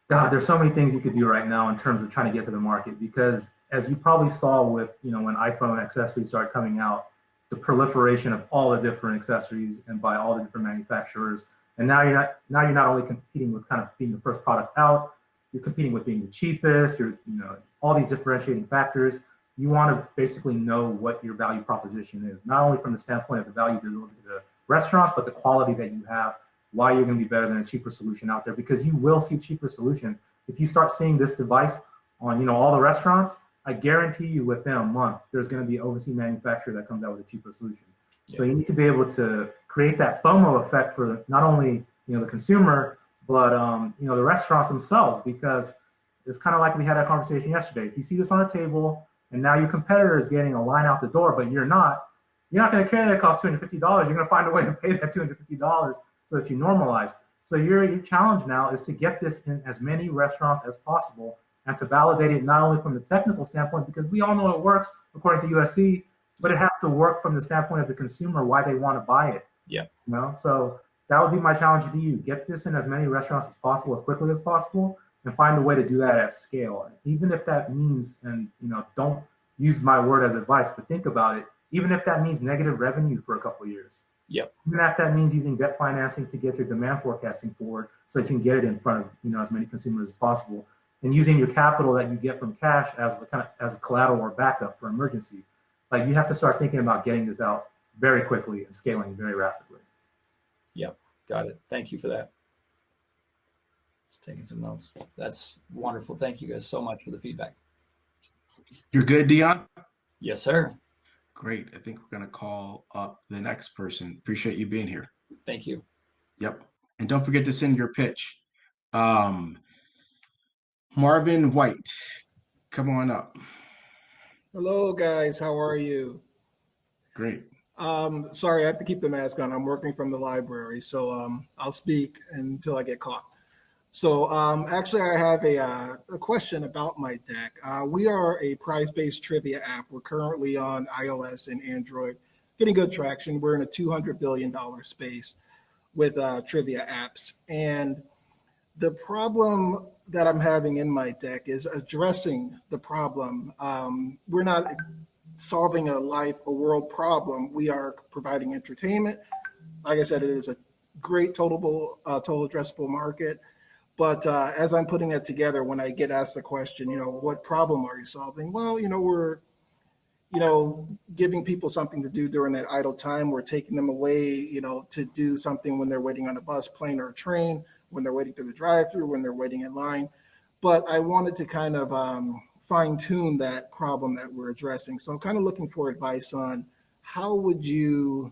God, there's so many things you could do right now in terms of trying to get to the market, because as you probably saw with, when iPhone accessories started coming out, the proliferation of all the different accessories and by all the different manufacturers. And now you're not only competing with kind of being the first product out, you're competing with being the cheapest, all these differentiating factors. You want to basically know what your value proposition is, not only from the standpoint of the value delivered to the restaurants, but the quality that you have, why you're going to be better than a cheaper solution out there, because you will see cheaper solutions. If you start seeing this device on, all the restaurants, I guarantee you within a month, there's going to be an overseas manufacturer that comes out with a cheaper solution. Yeah. So you need to be able to create that FOMO effect for not only, the consumer, but, the restaurants themselves, because it's kind of like we had a conversation yesterday. If you see this on a table and now your competitor is getting a line out the door, but you're not going to care that it costs $250. You're going to find a way to pay that $250 so that you normalize. So your challenge now is to get this in as many restaurants as possible and to validate it not only from the technical standpoint, because we all know it works according to USC, but it has to work from the standpoint of the consumer, why they want to buy it. Yeah. So that would be my challenge to you. Get this in as many restaurants as possible, as quickly as possible, and find a way to do that at scale. Even if that means, and don't use my word as advice, but think about it, even if that means negative revenue for a couple of years. Yep. Even if that means using debt financing to get your demand forecasting forward so you can get it in front of as many consumers as possible, and using your capital that you get from cash as a collateral or backup for emergencies. Like, you have to start thinking about getting this out very quickly and scaling very rapidly. Yep, got it. Thank you for that. Just taking some notes. That's wonderful. Thank you guys so much for the feedback. You're good, Dion? Yes, sir. Great. I think we're going to call up the next person. Appreciate you being here. Thank you. Yep. And don't forget to send your pitch. Marvin White, come on up. Hello, guys. How are you? Great. Sorry, I have to keep the mask on. I'm working from the library, so I'll speak until I get caught. So actually, I have a question about my deck. We are a prize-based trivia app. We're currently on iOS and Android, getting good traction. We're in a $200 billion space with trivia apps. And the problem that I'm having in my deck is addressing the problem. We're not solving a world problem. We are providing entertainment. Like I said, it is a great total addressable market. But as I'm putting it together, when I get asked the question, what problem are you solving? Well, we're, giving people something to do during that idle time. We're taking them away, to do something when they're waiting on a bus, plane, or a train, when they're waiting through the drive-through, when they're waiting in line. But I wanted to kind of fine tune that problem that we're addressing. So I'm kind of looking for advice on how would you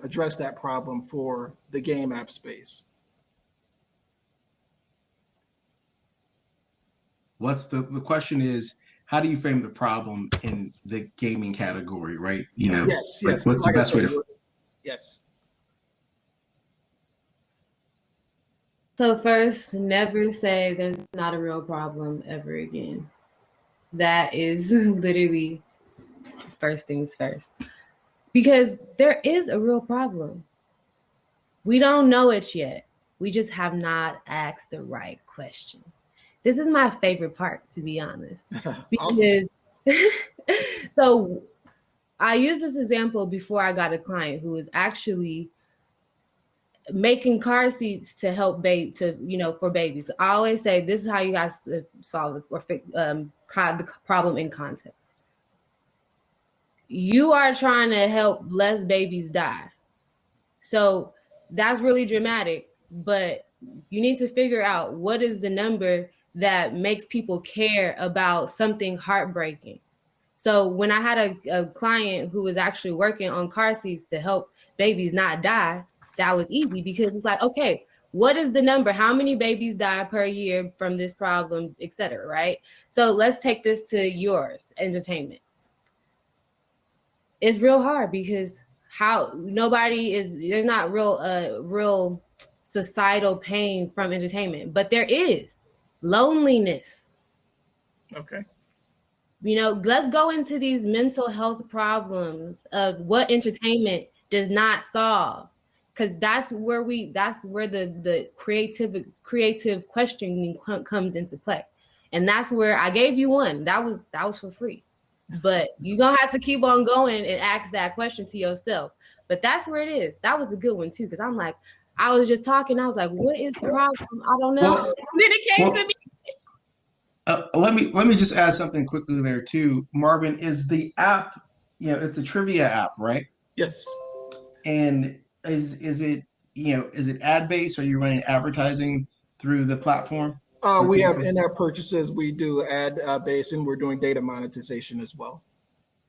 address that problem for the game app space. The question is, how do you frame the problem in the gaming category, right? Yes. What's the best way to? Yes. So first, never say there's not a real problem ever again. That is literally first things first. Because there is a real problem. We don't know it yet. We just have not asked the right question. This is my favorite part, to be honest. Because so I used this example before I got a client who was actually making car seats to help for babies. I always say this is how you guys solve it or fix the problem in context. You are trying to help less babies die. So that's really dramatic, but you need to figure out what is the number that makes people care about something heartbreaking. So when I had a client who was actually working on car seats to help babies not die, that was easy because it's like, okay, what is the number? How many babies die per year from this problem, et cetera, right? So let's take this to yours, entertainment. It's real hard because there's not real societal pain from entertainment, but there is loneliness. Okay. Let's go into these mental health problems of what entertainment does not solve, because that's where the creative questioning comes into play, and that's where I gave you one that was for free, but you're gonna have to keep on going and ask that question to yourself. But that's where it is. That was a good one too, because I'm like, I was just talking, I was like, what is the problem? I don't know. Well, Then it came to me. let me just add something quickly there too. Marvin, is the app, it's a trivia app, right? Yes. And is it, is it ad based? Are you running advertising through the platform? We have in-app purchases. We do ad based, and we're doing data monetization as well.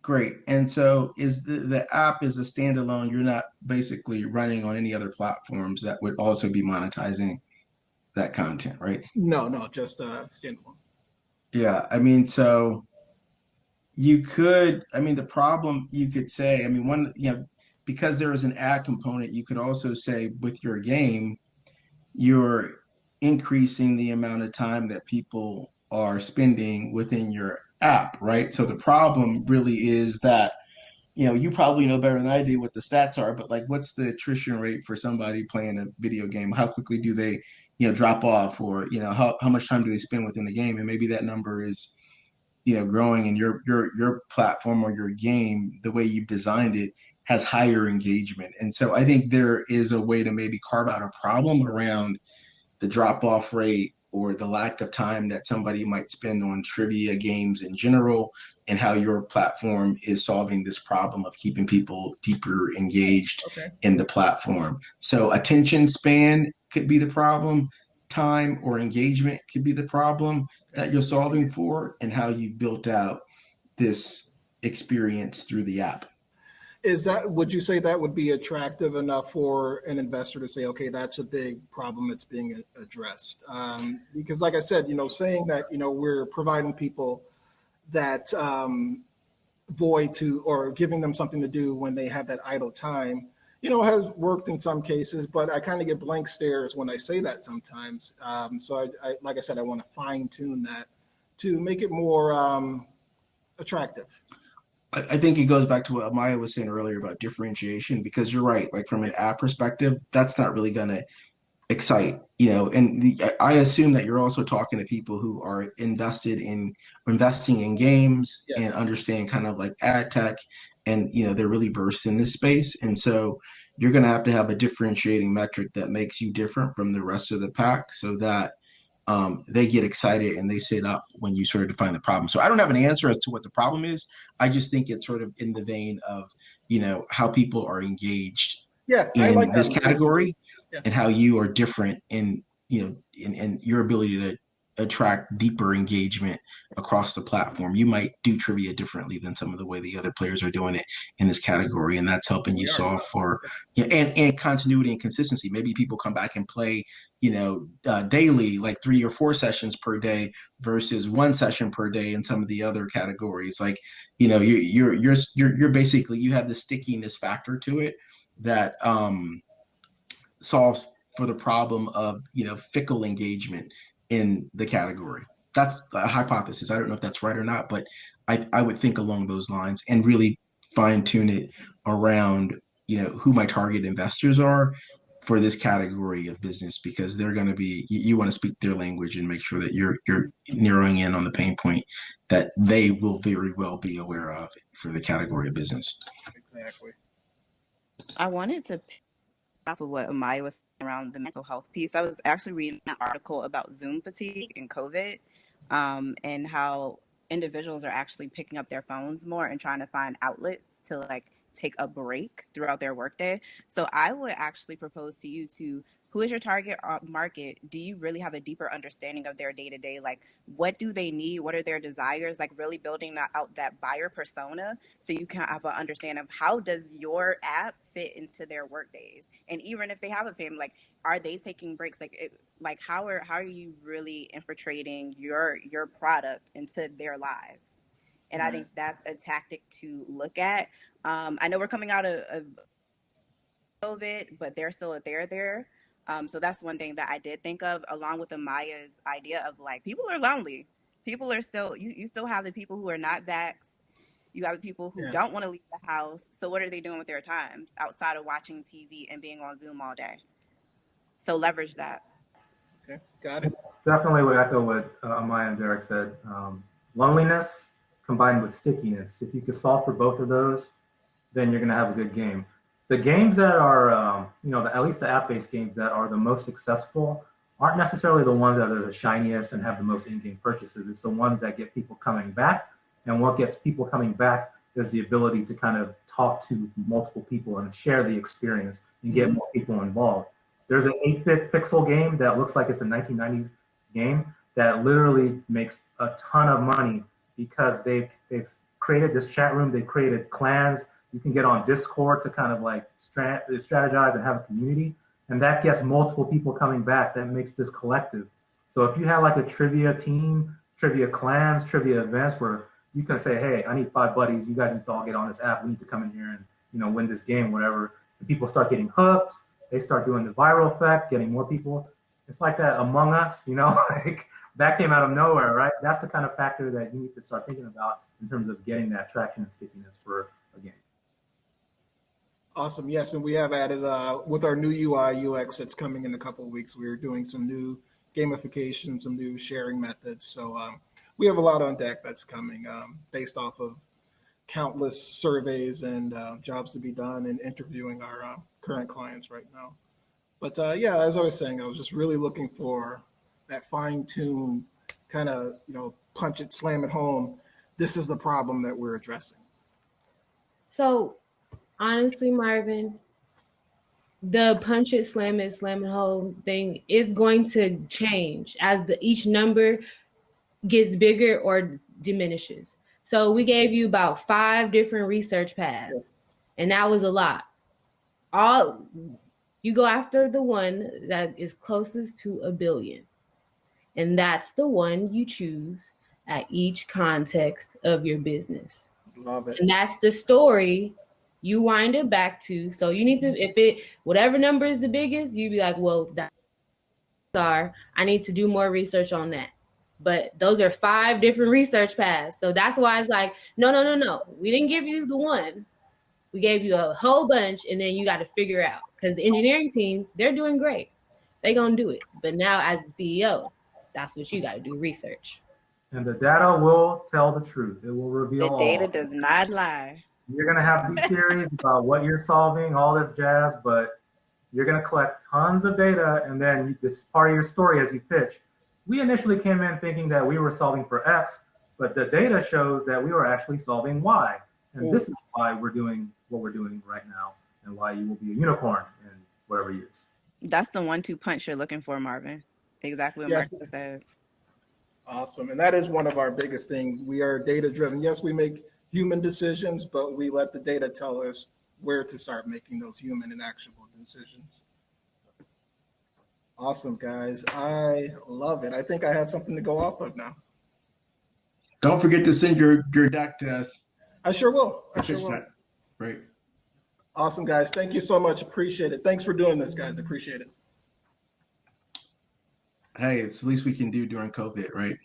Great. And so is the app is a standalone. You're not basically running on any other platforms that would also be monetizing that content, right? No, just standalone. Yeah. I mean, so the problem you could say, because there is an ad component, you could also say with your game, you're increasing the amount of time that people are spending within your app, right? So the problem really is that, you probably know better than I do what the stats are, but like, what's the attrition rate for somebody playing a video game? How quickly do they, drop off, or, how much time do they spend within the game? And maybe that number is, growing, and your platform or your game, the way you've designed it, has higher engagement. And so I think there is a way to maybe carve out a problem around the drop off rate or the lack of time that somebody might spend on trivia games in general, and how your platform is solving this problem of keeping people deeper engaged in the platform. So attention span could be the problem, time or engagement could be the problem that you're solving for, and how you built out this experience through the app. Would you say that would be attractive enough for an investor to say, okay, that's a big problem that's being addressed? Because like I said, saying that, we're providing people that void to, or giving them something to do when they have that idle time, has worked in some cases, but I kind of get blank stares when I say that sometimes. So I like I said, I want to fine tune that to make it more attractive. I think it goes back to what Maya was saying earlier about differentiation, because you're right. Like from an app perspective, that's not really going to excite, I assume that you're also talking to people who are investing in games, yes, and understand kind of like ad tech, and, they're really versed in this space. And so you're going to have a differentiating metric that makes you different from the rest of the pack, so that they get excited and they sit up when you sort of define the problem. So I don't have an answer as to what the problem is. I just think it's sort of in the vein of, how people are engaged in like this that category, and how you are different in, in your ability to attract deeper engagement across the platform. You might do trivia differently than some of the way the other players are doing it in this category, and that's helping you solve for, and continuity and consistency. Maybe people come back and play, daily, like 3 or 4 sessions per day versus 1 session per day in some of the other categories. Like, you're basically, you have the stickiness factor to it that solves for the problem of, fickle engagement in the category. That's a hypothesis. I don't know if that's right or not, but I would think along those lines, and really fine tune it around, who my target investors are for this category of business, because they're going to be, you want to speak their language and make sure that you're narrowing in on the pain point that they will very well be aware of for the category of business. Exactly. I wanted to pick off of what Amaya was saying around the mental health piece. I was actually reading an article about Zoom fatigue and COVID, and how individuals are actually picking up their phones more and trying to find outlets to take a break throughout their workday. So I would actually propose to you to who is your target market? Do you really have a deeper understanding of their day-to-day? Like, what do they need? What are their desires? Like, really building out that buyer persona so you can have an understanding of how does your app fit into their work days? And even if they have a family, like, are they taking breaks? Like how are you really infiltrating your product into their lives? And I think that's a tactic to look at. I know we're coming out of COVID, but they're still there. So that's one thing that I did think of, along with Amaya's idea of like, people are lonely. People are still, you still have the people who are not vaxxed. You have the people who don't want to leave the house. So what are they doing with their time outside of watching TV and being on Zoom all day? So leverage that. Okay, got it. Definitely would echo what Amaya and Derek said. Loneliness combined with stickiness. If you could solve for both of those, then you're going to have a good game. The games that are, at least the app-based games that are the most successful aren't necessarily the ones that are the shiniest and have the most in-game purchases. It's the ones that get people coming back. And what gets people coming back is the ability to kind of talk to multiple people and share the experience and get more people involved. There's an 8-bit pixel game that looks like it's a 1990s game that literally makes a ton of money because they've created this chat room, they've created clans. You can get on Discord to kind of like strategize and have a community. And that gets multiple people coming back. That makes this collective. So if you have like a trivia team, trivia clans, trivia events where you can say, hey, I need 5 buddies. You guys need to all get on this app. We need to come in here and, win this game, whatever. And people start getting hooked. They start doing the viral effect, getting more people. It's like that Among Us, like that came out of nowhere, right? That's the kind of factor that you need to start thinking about in terms of getting that traction and stickiness for a game. Awesome. Yes, and we have added with our new UIUX that's coming in a couple of weeks. We're doing some new gamification, some new sharing methods. So we have a lot on deck that's coming based off of countless surveys and jobs to be done and interviewing our current clients right now. But as I was saying, I was just really looking for that fine-tuned kind of, punch it, slam it home. This is the problem that we're addressing. So honestly, Marvin, the punch it, slam it home thing is going to change as each number gets bigger or diminishes. So we gave you about 5 different research paths, and that was a lot. You go after the one that is closest to 1 billion, and that's the one you choose at each context of your business. Love it. And that's the story you wind it back to. So you need to, whatever number is the biggest, you'd be like, well, I need to do more research on that. But those are 5 different research paths. So that's why it's like, no. We didn't give you the one. We gave you a whole bunch, and then you got to figure out. Because the engineering team, they're doing great. They're going to do it. But now as the CEO, that's what you got to do, research. And the data will tell the truth. It will reveal the data does not lie. You're going to have these theories about what you're solving, all this jazz, but you're going to collect tons of data, and then this is part of your story as you pitch. We initially came in thinking that we were solving for X, but the data shows that we were actually solving Y. And this is why we're doing what we're doing right now and why you will be a unicorn in whatever years. That's the 1-2 punch you're looking for, Marvin. Exactly what Mark said. Awesome. And that is one of our biggest things. We are data driven. Yes, we make human decisions, but we let the data tell us where to start making those human and actionable decisions. Awesome, guys. I love it. I think I have something to go off of now. Don't forget to send your deck to us. I sure will. I sure will. Great. Awesome, guys. Thank you so much. Appreciate it. Thanks for doing this, guys. Appreciate it. Hey, it's the least we can do during COVID, right?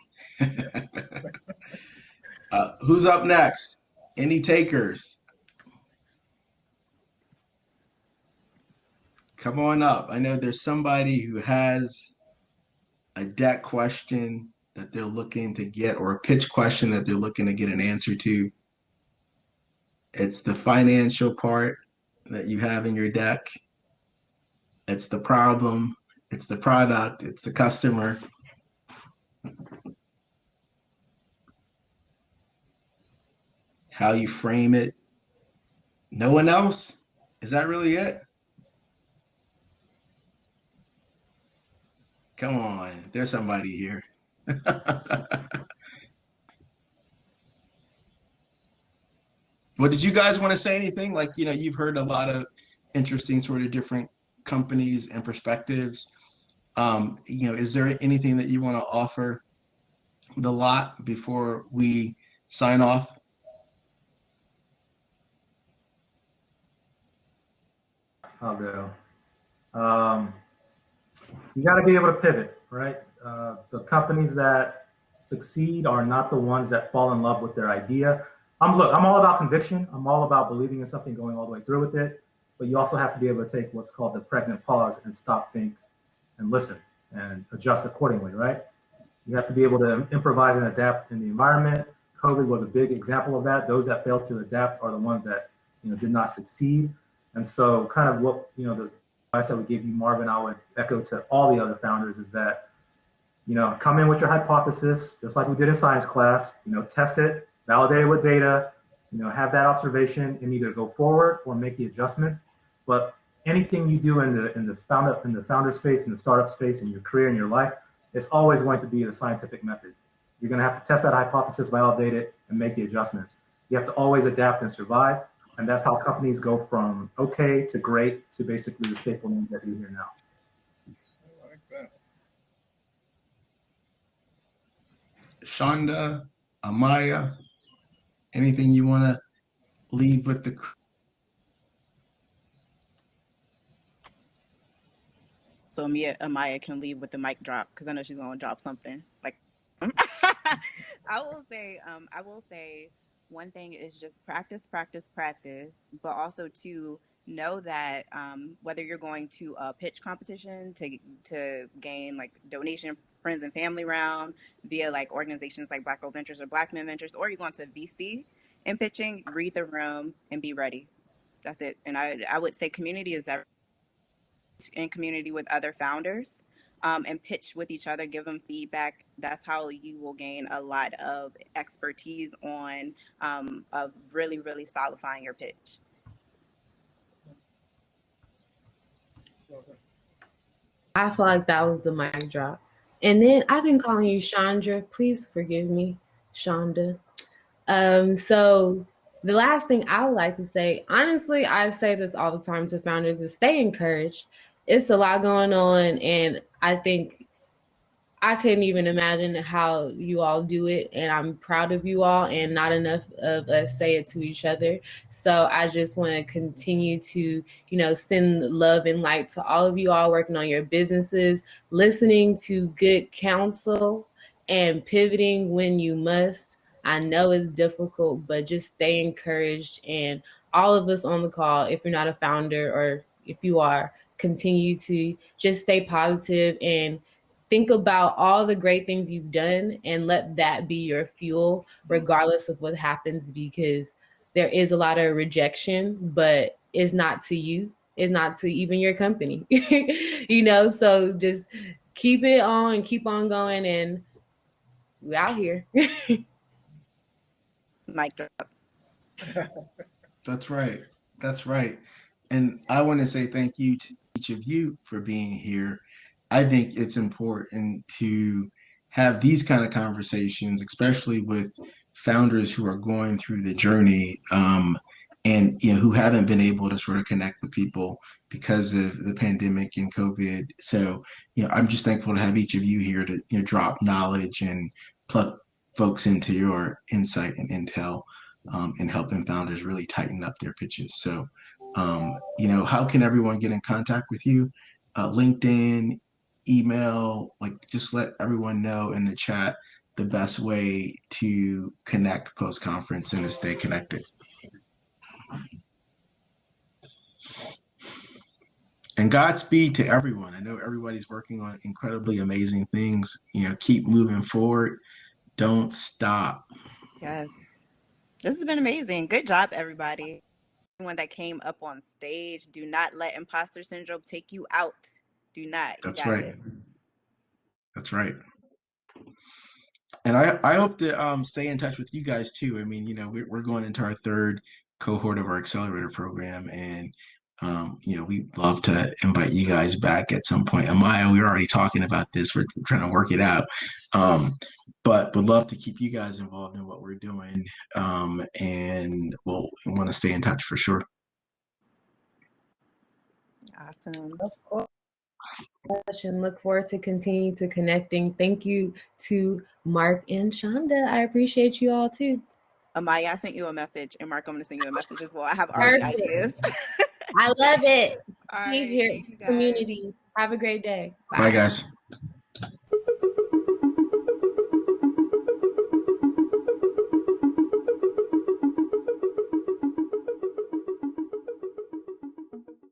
Who's up next? Any takers? Come on up. I know there's somebody who has a deck question that they're looking to get, or a pitch question that they're looking to get an answer to. It's the financial part that you have in your deck. It's the problem. It's the product. It's the customer. How you frame it. No one else? Is that really it? Come on, there's somebody here. Well, did you guys want to say anything? Like, you've heard a lot of interesting sort of different companies and perspectives. Is there anything that you want to offer the lot before we sign off? I'll go. You got to be able to pivot, right? The companies that succeed are not the ones that fall in love with their idea. I'm all about conviction. I'm all about believing in something, going all the way through with it. But you also have to be able to take what's called the pregnant pause and stop, think, and listen, and adjust accordingly, right? You have to be able to improvise and adapt in the environment. COVID was a big example of that. Those that failed to adapt are the ones that did not succeed. And so, kind of what the advice that we gave you, Marvin, I would echo to all the other founders is that come in with your hypothesis, just like we did in science class. Test it, validate it with data. Have that observation and either go forward or make the adjustments. But anything you do in the founder space, in the startup space, in your career, in your life, it's always going to be the scientific method. You're going to have to test that hypothesis, validate it, and make the adjustments. You have to always adapt and survive. And that's how companies go from okay to great to basically the staple names that you hear now. I like that. Shonda, Amaya, anything you want to leave with the So Amaya can leave with the mic drop because I know she's gonna drop something. Like, I will say, one thing is just practice, but also to know that whether you're going to a pitch competition to gain like donation, friends and family round via like organizations like Black Girl Ventures or Black Men Ventures, or you're going to VC and pitching, read the room and be ready. That's it. And I would say community is everything. In community with other founders and pitch with each other, give them feedback. That's how you will gain a lot of expertise on of really, really solidifying your pitch. I feel like that was the mic drop. And then I've been calling you Chandra. Please forgive me, Shonda. So the last thing I would like to say, honestly, I say this all the time to founders, is stay encouraged. It's a lot going on, and I think I couldn't even imagine how you all do it, and I'm proud of you all, and not enough of us say it to each other. So I just want to continue to, send love and light to all of you all working on your businesses, listening to good counsel, and pivoting when you must. I know it's difficult, but just stay encouraged. And all of us on the call, if you're not a founder or if you are, continue to just stay positive and think about all the great things you've done and let that be your fuel, regardless of what happens, because there is a lot of rejection, but it's not to you. It's not to even your company, so just keep it on, keep on going, and we're out here. Mic drop. That's right. That's right. And I want to say thank you to each of you for being here. I think it's important to have these kind of conversations, especially with founders who are going through the journey, and who haven't been able to sort of connect with people because of the pandemic and COVID. So I'm just thankful to have each of you here to drop knowledge and plug folks into your insight and intel, and helping founders really tighten up their pitches. So how can everyone get in contact with you? LinkedIn, email, like just let everyone know in the chat the best way to connect post conference and to stay connected. And Godspeed to everyone. I know everybody's working on incredibly amazing things. Keep moving forward. Don't stop. Yes. This has been amazing. Good job, everybody. Everyone that came up on stage, do not let imposter syndrome take you out. Do not. That's right. That's right. And I hope to stay in touch with you guys too. I mean, we're going into our third cohort of our accelerator program, and we'd love to invite you guys back at some point. Amaya, we were already talking about this. We're trying to work it out. But would love to keep you guys involved in what we're doing. And we'll want to stay in touch for sure. Awesome. Of course. And look forward to continuing to connecting. Thank you to Mark and Shonda. I appreciate you all too. Amaya, I sent you a message, and Mark, I'm going to send you a message as well. I have already ideas. I love it. All Be right, here, thank you, guys. community. Have a great day. Bye guys.